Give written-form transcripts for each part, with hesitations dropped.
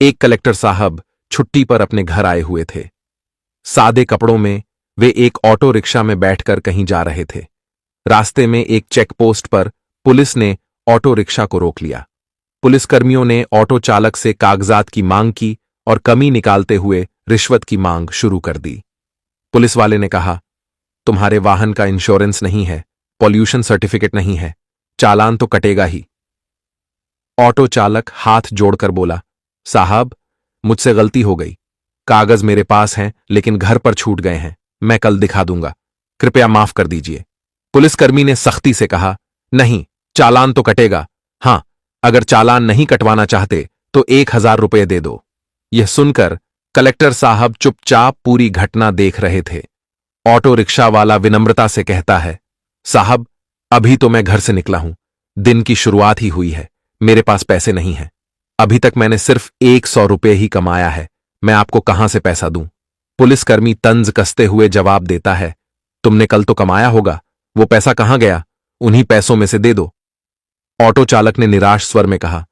एक कलेक्टर साहब छुट्टी पर अपने घर आए हुए थे। सादे कपड़ों में वे एक ऑटो रिक्शा में बैठकर कहीं जा रहे थे। रास्ते में एक चेक पोस्ट पर पुलिस ने ऑटो रिक्शा को रोक लिया। पुलिसकर्मियों ने ऑटो चालक से कागजात की मांग की और कमी निकालते हुए रिश्वत की मांग शुरू कर दी। पुलिस वाले ने कहा, तुम्हारे वाहन का इंश्योरेंस नहीं है, पॉल्यूशन सर्टिफिकेट नहीं है, चालान तो कटेगा ही। ऑटो चालक हाथ जोड़कर बोला, साहब, मुझसे गलती हो गई, कागज मेरे पास हैं लेकिन घर पर छूट गए हैं, मैं कल दिखा दूंगा, कृपया माफ कर दीजिए। पुलिसकर्मी ने सख्ती से कहा, नहीं, चालान तो कटेगा। हां, अगर चालान नहीं कटवाना चाहते तो 1000 रुपये दे दो। यह सुनकर कलेक्टर साहब चुपचाप पूरी घटना देख रहे थे। ऑटो रिक्शा वाला विनम्रता से कहता है, साहब, अभी तो मैं घर से निकला हूं, दिन की शुरुआत ही हुई है, मेरे पास पैसे नहीं हैं। अभी तक मैंने सिर्फ 100 रुपये ही कमाया है, मैं आपको कहां से पैसा दूं। पुलिसकर्मी तंज कसते हुए जवाब देता है, तुमने कल तो कमाया होगा, वो पैसा कहां गया, उन्हीं पैसों में से दे दो। ऑटो चालक ने निराश स्वर में कहा,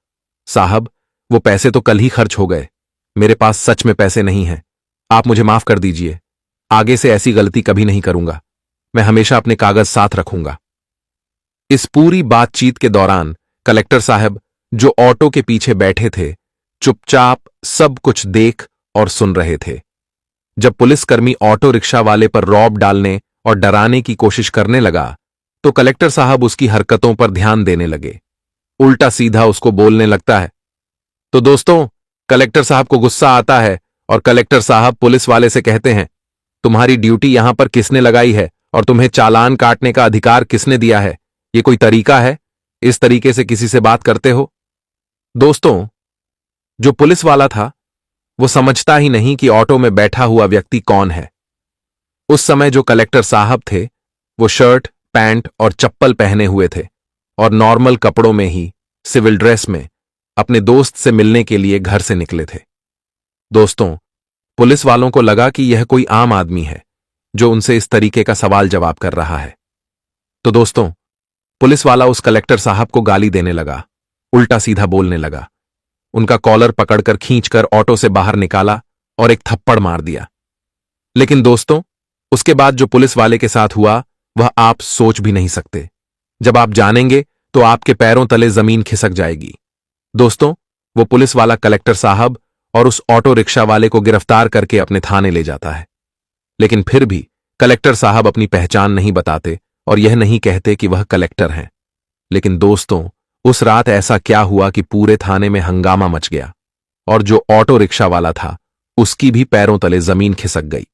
साहब, वो पैसे तो कल ही खर्च हो गए, मेरे पास सच में पैसे नहीं हैं, आप मुझे माफ कर दीजिए, आगे से ऐसी गलती कभी नहीं करूंगा, मैं हमेशा अपने कागज साथ रखूंगा। इस पूरी बातचीत के दौरान कलेक्टर साहब, जो ऑटो के पीछे बैठे थे, चुपचाप सब कुछ देख और सुन रहे थे। जब पुलिसकर्मी ऑटो रिक्शा वाले पर रौब डालने और डराने की कोशिश करने लगा तो कलेक्टर साहब उसकी हरकतों पर ध्यान देने लगे, उल्टा सीधा उसको बोलने लगता है। तो दोस्तों, कलेक्टर साहब को गुस्सा आता है और कलेक्टर साहब पुलिस वाले से कहते हैं, तुम्हारी ड्यूटी यहां पर किसने लगाई है और तुम्हें चालान काटने का अधिकार किसने दिया है? ये कोई तरीका है? इस तरीके से किसी से बात करते हो? दोस्तों, जो पुलिस वाला था वो समझता ही नहीं कि ऑटो में बैठा हुआ व्यक्ति कौन है। उस समय जो कलेक्टर साहब थे वो शर्ट, पैंट और चप्पल पहने हुए थे और नॉर्मल कपड़ों में ही, सिविल ड्रेस में, अपने दोस्त से मिलने के लिए घर से निकले थे। दोस्तों, पुलिस वालों को लगा कि यह कोई आम आदमी है जो उनसे इस तरीके का सवाल जवाब कर रहा है। तो दोस्तों, पुलिस वाला उस कलेक्टर साहब को गाली देने लगा, उल्टा सीधा बोलने लगा, उनका कॉलर पकड़कर खींचकर ऑटो से बाहर निकाला और एक थप्पड़ मार दिया। लेकिन दोस्तों, उसके बाद जो पुलिस वाले के साथ हुआ वह आप सोच भी नहीं सकते। जब आप जानेंगे तो आपके पैरों तले जमीन खिसक जाएगी। दोस्तों, वो पुलिस वाला कलेक्टर साहब और उस ऑटो रिक्शा वाले को गिरफ्तार करके अपने थाने ले जाता है। लेकिन फिर भी कलेक्टर साहब अपनी पहचान नहीं बताते और यह नहीं कहते कि वह कलेक्टर हैं। लेकिन दोस्तों, उस रात ऐसा क्या हुआ कि पूरे थाने में हंगामा मच गया और जो ऑटो रिक्शा वाला था उसकी भी पैरों तले जमीन खिसक गई।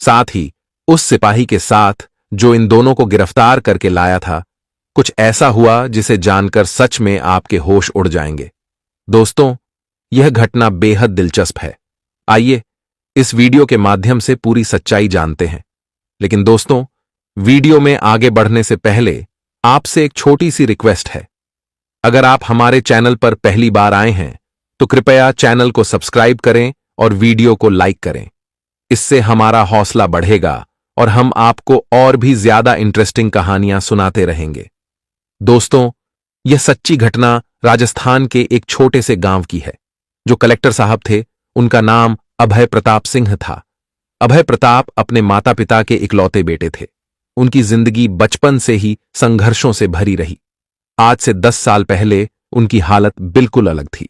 साथ ही उस सिपाही के साथ जो इन दोनों को गिरफ्तार करके लाया था, कुछ ऐसा हुआ जिसे जानकर सच में आपके होश उड़ जाएंगे। दोस्तों, यह घटना बेहद दिलचस्प है। आइए इस वीडियो के माध्यम से पूरी सच्चाई जानते हैं। लेकिन दोस्तों, वीडियो में आगे बढ़ने से पहले आपसे एक छोटी सी रिक्वेस्ट है। अगर आप हमारे चैनल पर पहली बार आए हैं तो कृपया चैनल को सब्सक्राइब करें और वीडियो को लाइक करें। इससे हमारा हौसला बढ़ेगा और हम आपको और भी ज्यादा इंटरेस्टिंग कहानियां सुनाते रहेंगे। दोस्तों, यह सच्ची घटना राजस्थान के एक छोटे से गांव की है। जो कलेक्टर साहब थे उनका नाम अभय प्रताप सिंह था। अभय प्रताप अपने माता पिता के इकलौते बेटे थे। उनकी जिंदगी बचपन से ही संघर्षों से भरी रही। आज से 10 साल पहले उनकी हालत बिल्कुल अलग थी।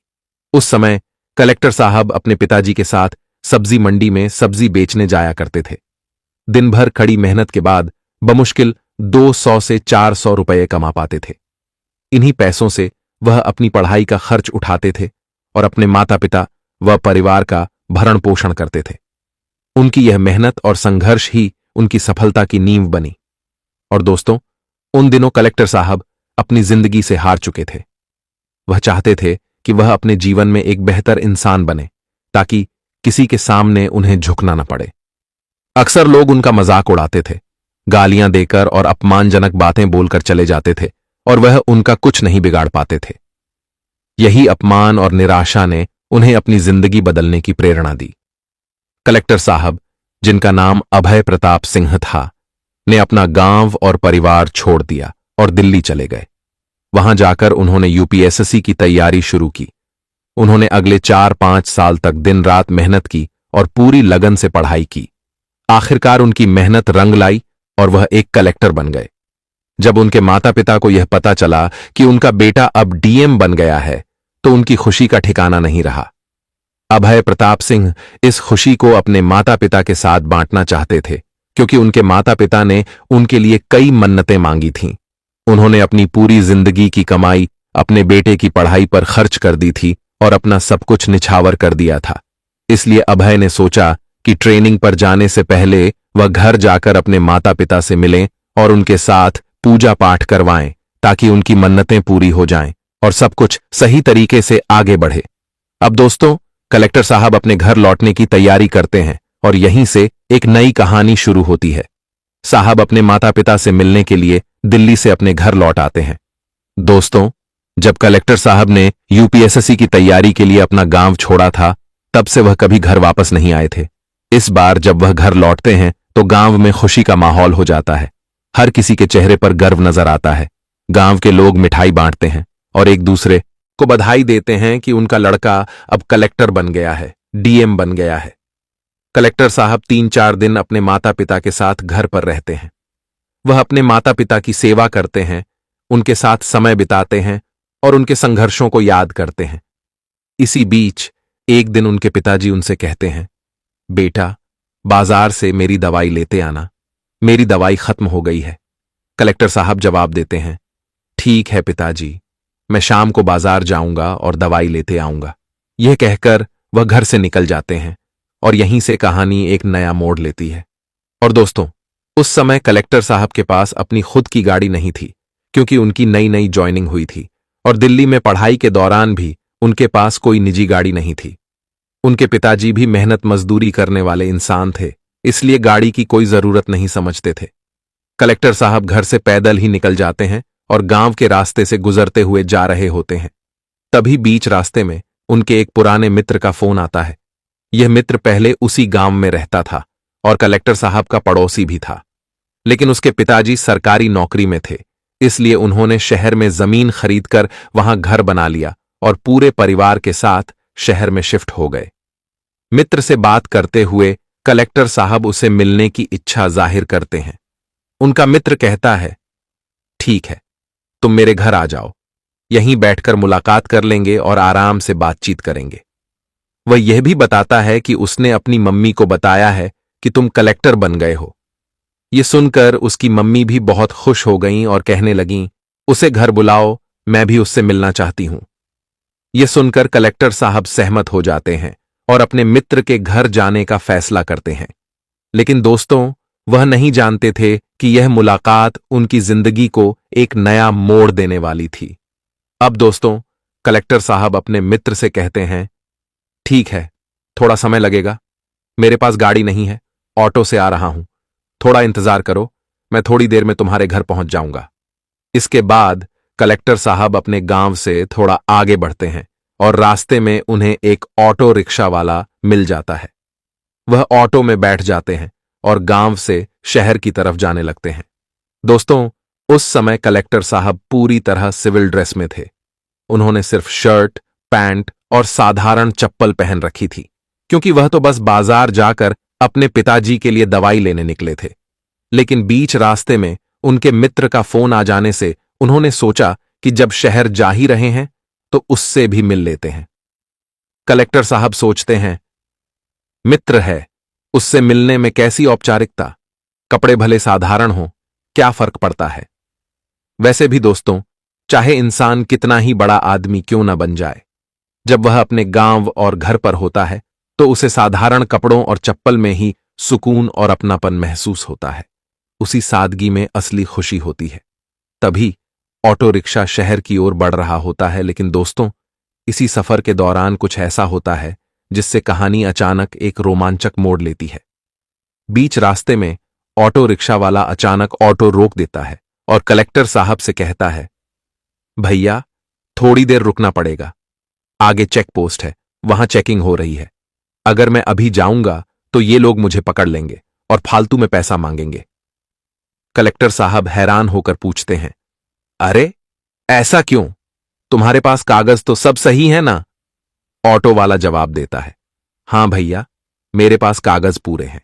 उस समय कलेक्टर साहब अपने पिताजी के साथ सब्जी मंडी में सब्जी बेचने जाया करते थे। दिन भर कड़ी मेहनत के बाद बमुश्किल 200 से 400 रुपये कमा पाते थे। इन्हीं पैसों से वह अपनी पढ़ाई का खर्च उठाते थे और अपने माता पिता व परिवार का भरण पोषण करते थे। उनकी यह मेहनत और संघर्ष ही उनकी सफलता की नींव बनी। और दोस्तों, उन दिनों कलेक्टर साहब अपनी जिंदगी से हार चुके थे। वह चाहते थे कि वह अपने जीवन में एक बेहतर इंसान बने ताकि किसी के सामने उन्हें झुकना न पड़े। अक्सर लोग उनका मजाक उड़ाते थे, गालियां देकर और अपमानजनक बातें बोलकर चले जाते थे और वह उनका कुछ नहीं बिगाड़ पाते थे। यही अपमान और निराशा ने उन्हें अपनी जिंदगी बदलने की प्रेरणा दी। कलेक्टर साहब, जिनका नाम अभय प्रताप सिंह था, ने अपना गांव और परिवार छोड़ दिया और दिल्ली चले गए। वहां जाकर उन्होंने यूपीएससी की तैयारी शुरू की। उन्होंने अगले 4-5 साल तक दिन रात मेहनत की और पूरी लगन से पढ़ाई की। आखिरकार उनकी मेहनत रंग लाई और वह एक कलेक्टर बन गए। जब उनके माता पिता को यह पता चला कि उनका बेटा अब डीएम बन गया है, तो उनकी खुशी का ठिकाना नहीं रहा। अभय प्रताप सिंह इस खुशी को अपने माता पिता के साथ बांटना चाहते थे, क्योंकि उनके माता पिता ने उनके लिए कई मन्नतें मांगी थीं। उन्होंने अपनी पूरी जिंदगी की कमाई अपने बेटे की पढ़ाई पर खर्च कर दी थी और अपना सब कुछ निछावर कर दिया था। इसलिए अभय ने सोचा कि ट्रेनिंग पर जाने से पहले वह घर जाकर अपने माता पिता से मिलें और उनके साथ पूजा पाठ करवाएं, ताकि उनकी मन्नतें पूरी हो जाएं और सब कुछ सही तरीके से आगे बढ़े। अब दोस्तों, कलेक्टर साहब अपने घर लौटने की तैयारी करते हैं और यहीं से एक नई कहानी शुरू होती है। साहब अपने माता पिता से मिलने के लिए दिल्ली से अपने घर लौट आते हैं। दोस्तों, जब कलेक्टर साहब ने यूपीएसएससी की तैयारी के लिए अपना गांव छोड़ा था, तब से वह कभी घर वापस नहीं आए थे। इस बार जब वह घर लौटते हैं तो गांव में खुशी का माहौल हो जाता है। हर किसी के चेहरे पर गर्व नजर आता है। गांव के लोग मिठाई बांटते हैं और एक दूसरे को बधाई देते हैं कि उनका लड़का अब कलेक्टर बन गया है, डीएम बन गया है। कलेक्टर साहब 3-4 दिन अपने माता पिता के साथ घर पर रहते हैं। वह अपने माता पिता की सेवा करते हैं, उनके साथ समय बिताते हैं और उनके संघर्षों को याद करते हैं। इसी बीच एक दिन उनके पिताजी उनसे कहते हैं, बेटा, बाजार से मेरी दवाई लेते आना, मेरी दवाई खत्म हो गई है। कलेक्टर साहब जवाब देते हैं, ठीक है पिताजी, मैं शाम को बाजार जाऊंगा और दवाई लेते आऊंगा। यह कहकर वह घर से निकल जाते हैं और यहीं से कहानी एक नया मोड़ लेती है। और दोस्तों, उस समय कलेक्टर साहब के पास अपनी खुद की गाड़ी नहीं थी, क्योंकि उनकी नई नई ज्वाइनिंग हुई थी और दिल्ली में पढ़ाई के दौरान भी उनके पास कोई निजी गाड़ी नहीं थी। उनके पिताजी भी मेहनत मजदूरी करने वाले इंसान थे, इसलिए गाड़ी की कोई जरूरत नहीं समझते थे। कलेक्टर साहब घर से पैदल ही निकल जाते हैं और गांव के रास्ते से गुजरते हुए जा रहे होते हैं। तभी बीच रास्ते में उनके एक पुराने मित्र का फोन आता है। यह मित्र पहले उसी गांव में रहता था और कलेक्टर साहब का पड़ोसी भी था, लेकिन उसके पिताजी सरकारी नौकरी में थे, इसलिए उन्होंने शहर में जमीन खरीदकर वहां घर बना लिया और पूरे परिवार के साथ शहर में शिफ्ट हो गए। मित्र से बात करते हुए कलेक्टर साहब उसे मिलने की इच्छा जाहिर करते हैं। उनका मित्र कहता है, ठीक है, तुम मेरे घर आ जाओ, यहीं बैठकर मुलाकात कर लेंगे और आराम से बातचीत करेंगे। वह यह भी बताता है कि उसने अपनी मम्मी को बताया है कि तुम कलेक्टर बन गए हो। यह सुनकर उसकी मम्मी भी बहुत खुश हो गईं और कहने लगीं, उसे घर बुलाओ, मैं भी उससे मिलना चाहती हूं। यह सुनकर कलेक्टर साहब सहमत हो जाते हैं और अपने मित्र के घर जाने का फैसला करते हैं। लेकिन दोस्तों, वह नहीं जानते थे कि यह मुलाकात उनकी जिंदगी को एक नया मोड़ देने वाली थी। अब दोस्तों, कलेक्टर साहब अपने मित्र से कहते हैं, ठीक है, थोड़ा समय लगेगा, मेरे पास गाड़ी नहीं है, ऑटो से आ रहा हूं, थोड़ा इंतजार करो, मैं थोड़ी देर में तुम्हारे घर पहुंच जाऊंगा। इसके बाद कलेक्टर साहब अपने गांव से थोड़ा आगे बढ़ते हैं और रास्ते में उन्हें एक ऑटो रिक्शा वाला मिल जाता है। वह ऑटो में बैठ जाते हैं और गांव से शहर की तरफ जाने लगते हैं। दोस्तों, उस समय कलेक्टर साहब पूरी तरह सिविल ड्रेस में थे। उन्होंने सिर्फ शर्ट, पैंट और साधारण चप्पल पहन रखी थी, क्योंकि वह तो बस बाजार जाकर अपने पिताजी के लिए दवाई लेने निकले थे। लेकिन बीच रास्ते में उनके मित्र का फोन आ जाने से उन्होंने सोचा कि जब शहर जा ही रहे हैं तो उससे भी मिल लेते हैं। कलेक्टर साहब सोचते हैं, मित्र है, उससे मिलने में कैसी औपचारिकता, कपड़े भले साधारण हों, क्या फर्क पड़ता है। वैसे भी दोस्तों, चाहे इंसान कितना ही बड़ा आदमी क्यों न बन जाए, जब वह अपने गांव और घर पर होता है तो उसे साधारण कपड़ों और चप्पल में ही सुकून और अपनापन महसूस होता है। उसी सादगी में असली खुशी होती है। तभी ऑटो रिक्शा शहर की ओर बढ़ रहा होता है, लेकिन दोस्तों, इसी सफर के दौरान कुछ ऐसा होता है जिससे कहानी अचानक एक रोमांचक मोड़ लेती है। बीच रास्ते में ऑटो रिक्शा वाला अचानक ऑटो रोक देता है और कलेक्टर साहब से कहता है, भैया, थोड़ी देर रुकना पड़ेगा, आगे चेक पोस्ट है, वहां चेकिंग हो रही है। अगर मैं अभी जाऊंगा तो ये लोग मुझे पकड़ लेंगे और फालतू में पैसा मांगेंगे। कलेक्टर साहब हैरान होकर पूछते हैं, अरे ऐसा क्यों, तुम्हारे पास कागज तो सब सही है ना। ऑटो वाला जवाब देता है, हां भैया, मेरे पास कागज पूरे हैं,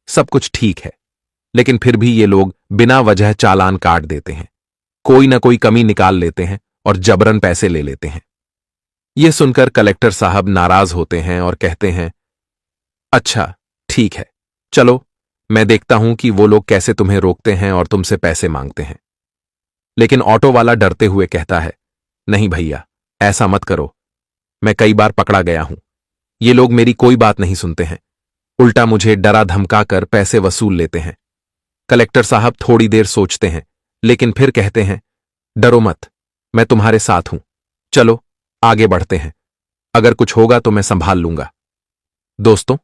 सब कुछ ठीक है। लेकिन फिर भी ये लोग बिना वजह चालान काट देते हैं, कोई ना कोई कमी निकाल लेते हैं और जबरन पैसे ले लेते हैं। यह सुनकर कलेक्टर साहब नाराज होते हैं और कहते हैं, अच्छा ठीक है, चलो मैं देखता हूं कि वो लोग कैसे तुम्हें रोकते हैं और तुमसे पैसे मांगते हैं। लेकिन ऑटो वाला डरते हुए कहता है, नहीं भैया, ऐसा मत करो, मैं कई बार पकड़ा गया हूं, ये लोग मेरी कोई बात नहीं सुनते हैं, उल्टा मुझे डरा धमका कर पैसे वसूल लेते हैं। कलेक्टर साहब थोड़ी देर सोचते हैं, लेकिन फिर कहते हैं, डरो मत, मैं तुम्हारे साथ हूं, चलो आगे बढ़ते हैं, अगर कुछ होगा तो मैं संभाल लूंगा। दोस्तों,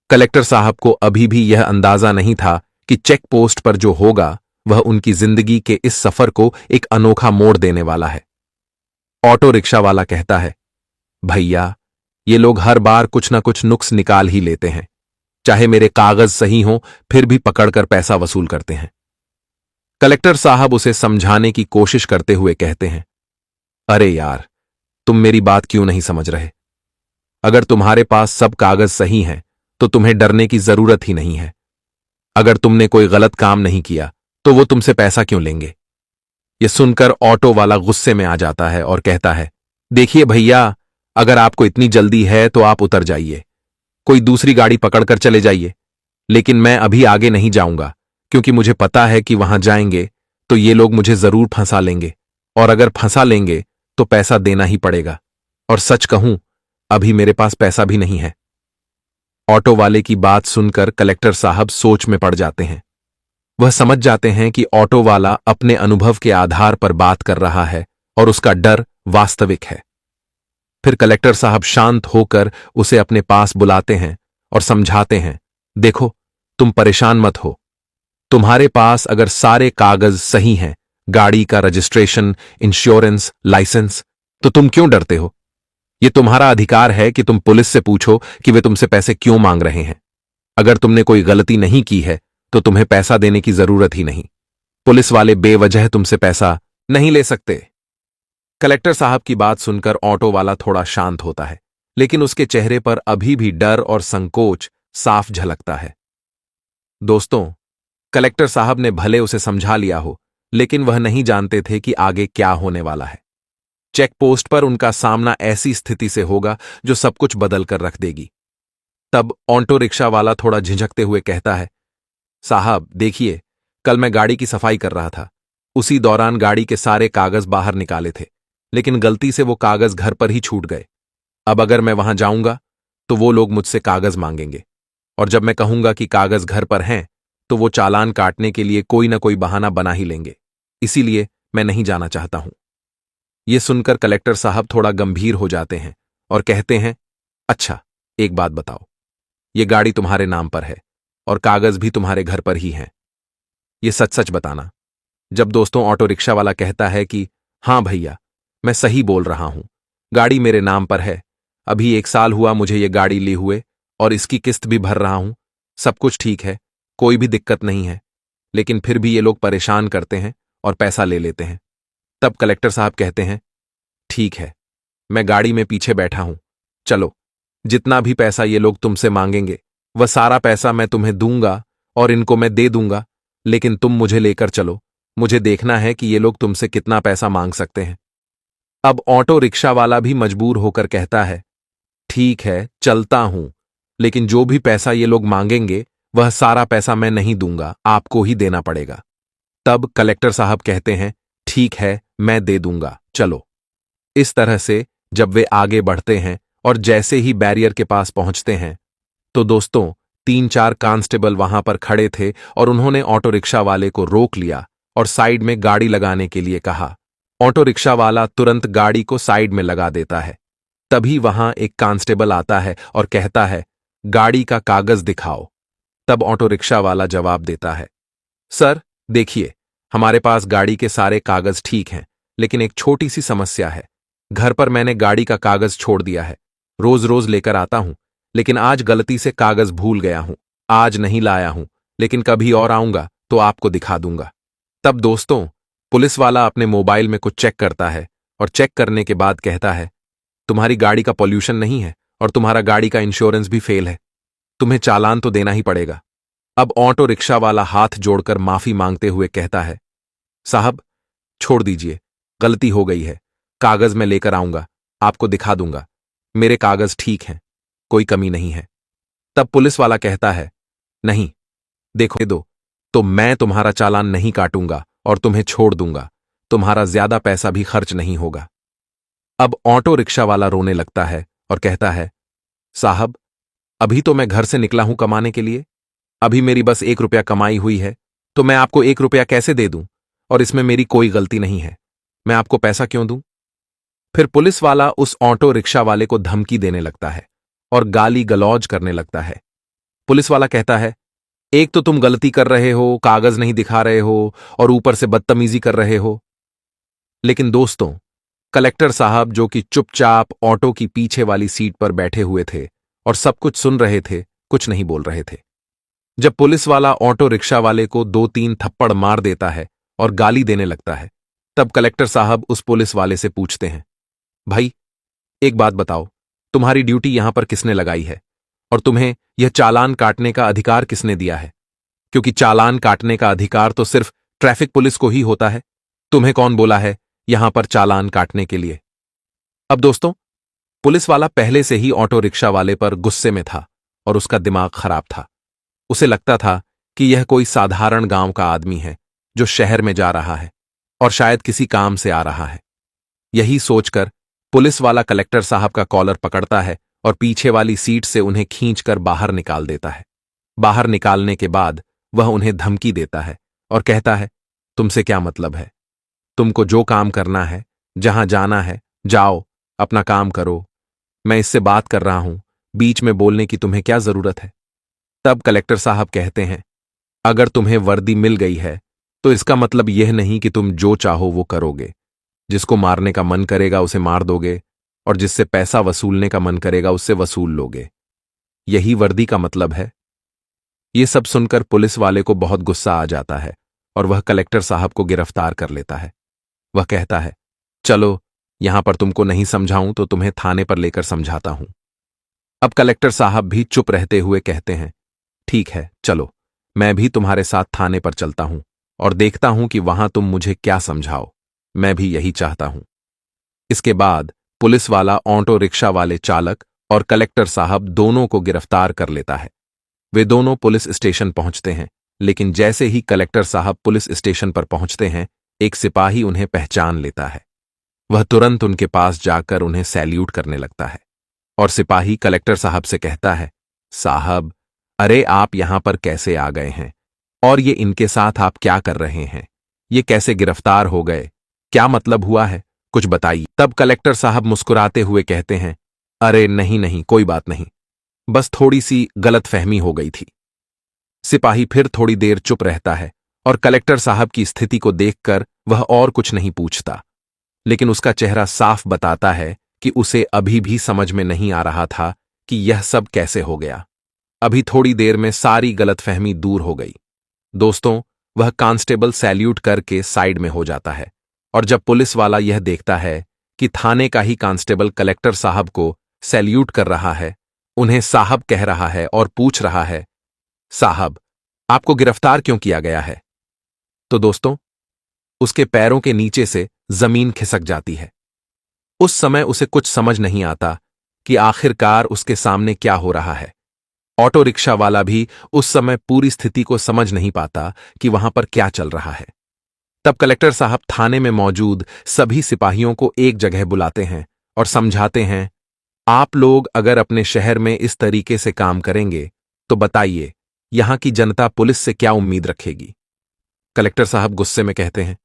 कलेक्टर साहब को अभी भी यह अंदाजा नहीं था कि चेक पोस्ट पर जो होगा वह उनकी जिंदगी के इस सफर को एक अनोखा मोड़ देने वाला है। ऑटो रिक्शा वाला कहता है, भैया, ये लोग हर बार कुछ ना कुछ नुक्स निकाल ही लेते हैं, चाहे मेरे कागज सही हों फिर भी पकड़कर पैसा वसूल करते हैं। कलेक्टर साहब उसे समझाने की कोशिश करते हुए कहते हैं, अरे यार, तुम मेरी बात क्यों नहीं समझ रहे? अगर तुम्हारे पास सब कागज सही हैं तो तुम्हें डरने की जरूरत ही नहीं है। अगर तुमने कोई गलत काम नहीं किया तो वो तुमसे पैसा क्यों लेंगे? यह सुनकर ऑटो वाला गुस्से में आ जाता है और कहता है, देखिए भैया, अगर आपको इतनी जल्दी है तो आप उतर जाइए, कोई दूसरी गाड़ी पकड़कर चले जाइए, लेकिन मैं अभी आगे नहीं जाऊंगा क्योंकि मुझे पता है कि वहां जाएंगे तो ये लोग मुझे जरूर फंसा लेंगे, और अगर फंसा लेंगे तो पैसा देना ही पड़ेगा, और सच कहूं, अभी मेरे पास पैसा भी नहीं है। ऑटो वाले की बात सुनकर कलेक्टर साहब सोच में पड़ जाते हैं। वह समझ जाते हैं कि ऑटो वाला अपने अनुभव के आधार पर बात कर रहा है और उसका डर वास्तविक है। फिर कलेक्टर साहब शांत होकर उसे अपने पास बुलाते हैं और समझाते हैं, देखो, तुम परेशान मत हो, तुम्हारे पास अगर सारे कागज सही हैं, गाड़ी का रजिस्ट्रेशन, इंश्योरेंस, लाइसेंस, तो तुम क्यों डरते हो? यह तुम्हारा अधिकार है कि तुम पुलिस से पूछो कि वे तुमसे पैसे क्यों मांग रहे हैं। अगर तुमने कोई गलती नहीं की है तो तुम्हें पैसा देने की जरूरत ही नहीं। पुलिस वाले बेवजह तुमसे पैसा नहीं ले सकते। कलेक्टर साहब की बात सुनकर ऑटो वाला थोड़ा शांत होता है, लेकिन उसके चेहरे पर अभी भी डर और संकोच साफ झलकता है। दोस्तों, कलेक्टर साहब ने भले उसे समझा लिया हो, लेकिन वह नहीं जानते थे कि आगे क्या होने वाला है। चेक पोस्ट पर उनका सामना ऐसी स्थिति से होगा जो सब कुछ बदल कर रख देगी। तब ऑटो रिक्शा वाला थोड़ा झिझकते हुए कहता है, साहब देखिए, कल मैं गाड़ी की सफाई कर रहा था, उसी दौरान गाड़ी के सारे कागज बाहर निकाले थे, लेकिन गलती से वो कागज घर पर ही छूट गए। अब अगर मैं वहां जाऊंगा तो वो लोग मुझसे कागज मांगेंगे, और जब मैं कहूंगा कि कागज घर पर हैं तो वो चालान काटने के लिए कोई ना कोई बहाना बना ही लेंगे, इसीलिए मैं नहीं जाना चाहता हूं। यह सुनकर कलेक्टर साहब थोड़ा गंभीर हो जाते हैं और कहते हैं, अच्छा एक बात बताओ, ये गाड़ी तुम्हारे नाम पर है और कागज भी तुम्हारे घर पर ही हैं, ये सच सच बताना। जब दोस्तों ऑटो रिक्शा वाला कहता है कि हां भैया, मैं सही बोल रहा हूं, गाड़ी मेरे नाम पर है, अभी 1 साल हुआ मुझे ये गाड़ी ली हुए और इसकी किस्त भी भर रहा हूं, सब कुछ ठीक है, कोई भी दिक्कत नहीं है, लेकिन फिर भी ये लोग परेशान करते हैं और पैसा ले लेते हैं। तब कलेक्टर साहब कहते हैं, ठीक है, मैं गाड़ी में पीछे बैठा हूं, चलो, जितना भी पैसा ये लोग तुमसे मांगेंगे वह सारा पैसा मैं तुम्हें दूंगा और इनको मैं दे दूंगा, लेकिन तुम मुझे लेकर चलो, मुझे देखना है कि ये लोग तुमसे कितना पैसा मांग सकते हैं। अब ऑटो रिक्शा वाला भी मजबूर होकर कहता है, ठीक है, चलता हूं, लेकिन जो भी पैसा ये लोग मांगेंगे वह सारा पैसा मैं नहीं दूंगा, आपको ही देना पड़ेगा। तब कलेक्टर साहब कहते हैं, ठीक है, मैं दे दूंगा, चलो। इस तरह से जब वे आगे बढ़ते हैं और जैसे ही बैरियर के पास पहुंचते हैं तो दोस्तों 3-4 कांस्टेबल वहां पर खड़े थे और उन्होंने ऑटो रिक्शा वाले को रोक लिया और साइड में गाड़ी लगाने के लिए कहा। ऑटो रिक्शा वाला तुरंत गाड़ी को साइड में लगा देता है। तभी वहां एक कांस्टेबल आता है और कहता है, गाड़ी का कागज दिखाओ। तब ऑटो रिक्शा वाला जवाब देता है, सर देखिए, हमारे पास गाड़ी के सारे कागज ठीक हैं, लेकिन एक छोटी सी समस्या है, घर पर मैंने गाड़ी का कागज छोड़ दिया है, रोज रोज लेकर आता हूं, लेकिन आज गलती से कागज भूल गया हूं, आज नहीं लाया हूं, लेकिन कभी और आऊंगा तो आपको दिखा दूंगा। तब दोस्तों पुलिस वाला अपने मोबाइल में कुछ चेक करता है और चेक करने के बाद कहता है, तुम्हारी गाड़ी का पॉल्यूशन नहीं है और तुम्हारा गाड़ी का इंश्योरेंस भी फेल है। तुम्हें चालान तो देना ही पड़ेगा। अब ऑटो रिक्शा वाला हाथ जोड़कर माफी मांगते हुए कहता है, साहब छोड़ दीजिए, गलती हो गई है। कागज मैं लेकर आऊंगा, आपको दिखा दूंगा। मेरे कागज ठीक हैं, कोई कमी नहीं है। तब पुलिस वाला कहता है, नहीं, देखो दो तो मैं तुम्हारा चालान नहीं काटूंगा और तुम्हें छोड़ दूंगा। तुम्हारा ज्यादा पैसा भी खर्च नहीं होगा। अब ऑटो रिक्शा वाला रोने लगता है और कहता है, साहब अभी तो मैं घर से निकला हूं कमाने के लिए। अभी मेरी बस 1 रुपया कमाई हुई है, तो मैं आपको 1 रुपया कैसे दे दूं? और इसमें मेरी कोई गलती नहीं है, मैं आपको पैसा क्यों दूं? फिर पुलिस वाला उस ऑटो रिक्शा वाले को धमकी देने लगता है और गाली गलौज करने लगता है। पुलिस वाला कहता है, एक तो तुम गलती कर रहे हो, कागज नहीं दिखा रहे हो और ऊपर से बदतमीजी कर रहे हो। लेकिन दोस्तों, कलेक्टर साहब जो कि चुपचाप ऑटो की पीछे वाली सीट पर बैठे हुए थे और सब कुछ सुन रहे थे, कुछ नहीं बोल रहे थे। जब पुलिस वाला ऑटो रिक्शा वाले को 2-3 थप्पड़ मार देता है और गाली देने लगता है, तब कलेक्टर साहब उस पुलिस वाले से पूछते हैं, भाई एक बात बताओ, तुम्हारी ड्यूटी यहां पर किसने लगाई है और तुम्हें यह चालान काटने का अधिकार किसने दिया है? क्योंकि चालान काटने का अधिकार तो सिर्फ ट्रैफिक पुलिस को ही होता है। तुम्हें कौन बोला है यहां पर चालान काटने के लिए? अब दोस्तों, पुलिस वाला पहले से ही ऑटो रिक्शा वाले पर गुस्से में था और उसका दिमाग खराब था। उसे लगता था कि यह कोई साधारण गांव का आदमी है जो शहर में जा रहा है और शायद किसी काम से आ रहा है। यही सोचकर पुलिस वाला कलेक्टर साहब का कॉलर पकड़ता है और पीछे वाली सीट से उन्हें खींचकर बाहर निकाल देता है। बाहर निकालने के बाद वह उन्हें धमकी देता है और कहता है, तुमसे क्या मतलब है? तुमको जो काम करना है, जहां जाना है, जाओ, अपना काम करो। मैं इससे बात कर रहा हूं, बीच में बोलने की तुम्हें क्या जरूरत है? तब कलेक्टर साहब कहते हैं, अगर तुम्हें वर्दी मिल गई है तो इसका मतलब यह नहीं कि तुम जो चाहो वो करोगे। जिसको मारने का मन करेगा उसे मार दोगे और जिससे पैसा वसूलने का मन करेगा उससे वसूल लोगे। यही वर्दी का मतलब है। ये सब सुनकर पुलिस वाले को बहुत गुस्सा आ जाता है और वह कलेक्टर साहब को गिरफ्तार कर लेता है। वह कहता है, चलो, यहां पर तुमको नहीं समझाऊं तो तुम्हें थाने पर लेकर समझाता हूं। अब कलेक्टर साहब भी चुप रहते हुए कहते हैं, ठीक है, चलो, मैं भी तुम्हारे साथ थाने पर चलता हूं और देखता हूं कि वहां तुम मुझे क्या समझाओ। मैं भी यही चाहता हूं। इसके बाद पुलिस वाला ऑटो रिक्शा वाले चालक और कलेक्टर साहब दोनों को गिरफ्तार कर लेता है। वे दोनों पुलिस स्टेशन पहुंचते हैं, लेकिन जैसे ही कलेक्टर साहब पुलिस स्टेशन पर पहुंचते हैं, एक सिपाही उन्हें पहचान लेता है। वह तुरंत उनके पास जाकर उन्हें सैल्यूट करने लगता है और सिपाही कलेक्टर साहब से कहता है, साहब, अरे आप यहां पर कैसे आ गए हैं और ये इनके साथ आप क्या कर रहे हैं? ये कैसे गिरफ्तार हो गए? क्या मतलब हुआ है? कुछ बताइए। तब कलेक्टर साहब मुस्कुराते हुए कहते हैं, अरे नहीं नहीं, कोई बात नहीं, बस थोड़ी सी गलतफहमी हो गई थी। सिपाही फिर थोड़ी देर चुप रहता है और कलेक्टर साहब की स्थिति को देखकर वह और कुछ नहीं पूछता, लेकिन उसका चेहरा साफ बताता है कि उसे अभी भी समझ में नहीं आ रहा था कि यह सब कैसे हो गया। अभी थोड़ी देर में सारी गलतफहमी दूर हो गई। दोस्तों, वह कांस्टेबल सैल्यूट करके साइड में हो जाता है और जब पुलिस वाला यह देखता है कि थाने का ही कांस्टेबल कलेक्टर साहब को सैल्यूट कर रहा है, उन्हें साहब कह रहा है और पूछ रहा है, साहब, आपको गिरफ्तार क्यों किया गया है? तो दोस्तों, उसके पैरों के नीचे से जमीन खिसक जाती है। उस समय उसे कुछ समझ नहीं आता कि आखिरकार उसके सामने क्या हो रहा है। ऑटो रिक्शा वाला भी उस समय पूरी स्थिति को समझ नहीं पाता कि वहां पर क्या चल रहा है। तब कलेक्टर साहब थाने में मौजूद सभी सिपाहियों को एक जगह बुलाते हैं और समझाते हैं, आप लोग अगर अपने शहर में इस तरीके से काम करेंगे तो बताइए, यहां की जनता पुलिस से क्या उम्मीद रखेगी? कलेक्टर साहब गुस्से में कहते हैं,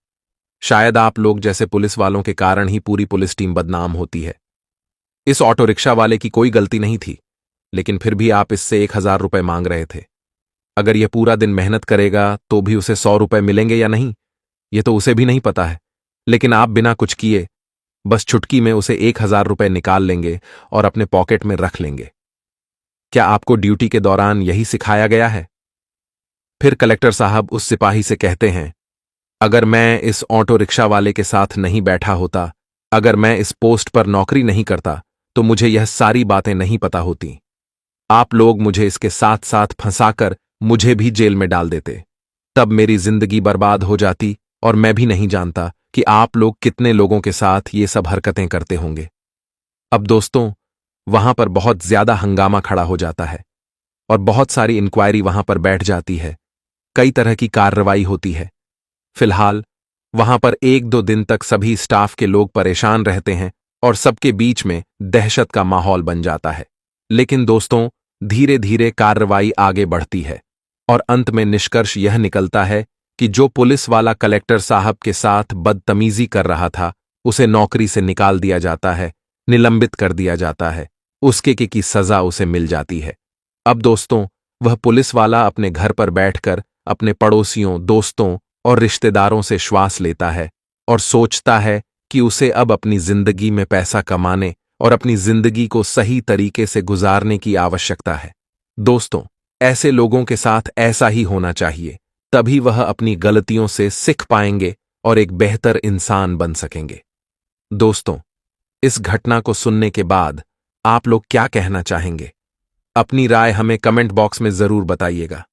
शायद आप लोग जैसे पुलिस वालों के कारण ही पूरी पुलिस टीम बदनाम होती है। इस ऑटो रिक्शा वाले की कोई गलती नहीं थी, लेकिन फिर भी आप इससे 1000 रुपए मांग रहे थे। अगर यह पूरा दिन मेहनत करेगा तो भी उसे 100 रुपए मिलेंगे या नहीं, यह तो उसे भी नहीं पता है। लेकिन आप बिना कुछ किए बस चुटकी में उसे 1000 रुपए निकाल लेंगे और अपने पॉकेट में रख लेंगे। क्या आपको ड्यूटी के दौरान यही सिखाया गया है? फिर कलेक्टर साहब उस सिपाही से कहते हैं, अगर मैं इस ऑटो रिक्शा वाले के साथ नहीं बैठा होता, अगर मैं इस पोस्ट पर नौकरी नहीं करता, तो मुझे यह सारी बातें नहीं पता होती। आप लोग मुझे इसके साथ साथ फंसाकर मुझे भी जेल में डाल देते। तब मेरी जिंदगी बर्बाद हो जाती और मैं भी नहीं जानता कि आप लोग कितने लोगों के साथ ये सब हरकतें करते होंगे। अब दोस्तों, वहां पर बहुत ज्यादा हंगामा खड़ा हो जाता है और बहुत सारी इंक्वायरी वहां पर बैठ जाती है। कई तरह की कार्रवाई होती है। फिलहाल वहां पर 1-2 दिन तक सभी स्टाफ के लोग परेशान रहते हैं और सबके बीच में दहशत का माहौल बन जाता है। लेकिन दोस्तों, धीरे धीरे कार्रवाई आगे बढ़ती है और अंत में निष्कर्ष यह निकलता है कि जो पुलिस वाला कलेक्टर साहब के साथ बदतमीजी कर रहा था, उसे नौकरी से निकाल दिया जाता है, निलंबित कर दिया जाता है, उसके की सजा उसे मिल जाती है। अब दोस्तों, वह पुलिस वाला अपने घर पर बैठकर अपने पड़ोसियों, दोस्तों और रिश्तेदारों से श्वास लेता है और सोचता है कि उसे अब अपनी जिंदगी में पैसा कमाने और अपनी जिंदगी को सही तरीके से गुजारने की आवश्यकता है। दोस्तों, ऐसे लोगों के साथ ऐसा ही होना चाहिए, तभी वह अपनी गलतियों से सीख पाएंगे और एक बेहतर इंसान बन सकेंगे। दोस्तों, इस घटना को सुनने के बाद आप लोग क्या कहना चाहेंगे? अपनी राय हमें कमेंट बॉक्स में जरूर बताइएगा।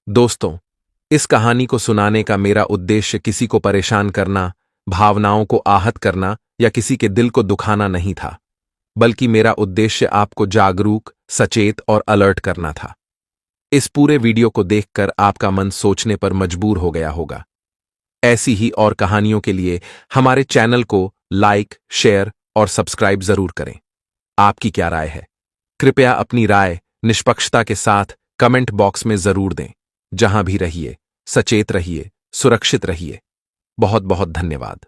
दोस्तों, इस कहानी को सुनाने का मेरा उद्देश्य किसी को परेशान करना, भावनाओं को आहत करना या किसी के दिल को दुखाना नहीं था, बल्कि मेरा उद्देश्य आपको जागरूक, सचेत और अलर्ट करना था। इस पूरे वीडियो को देखकर आपका मन सोचने पर मजबूर हो गया होगा। ऐसी ही और कहानियों के लिए हमारे चैनल को लाइक, शेयर और सब्सक्राइब जरूर करें। आपकी क्या राय है? कृपया अपनी राय निष्पक्षता के साथ कमेंट बॉक्स में जरूर दें। जहां भी रहिए, सचेत रहिए, सुरक्षित रहिए। बहुत बहुत धन्यवाद।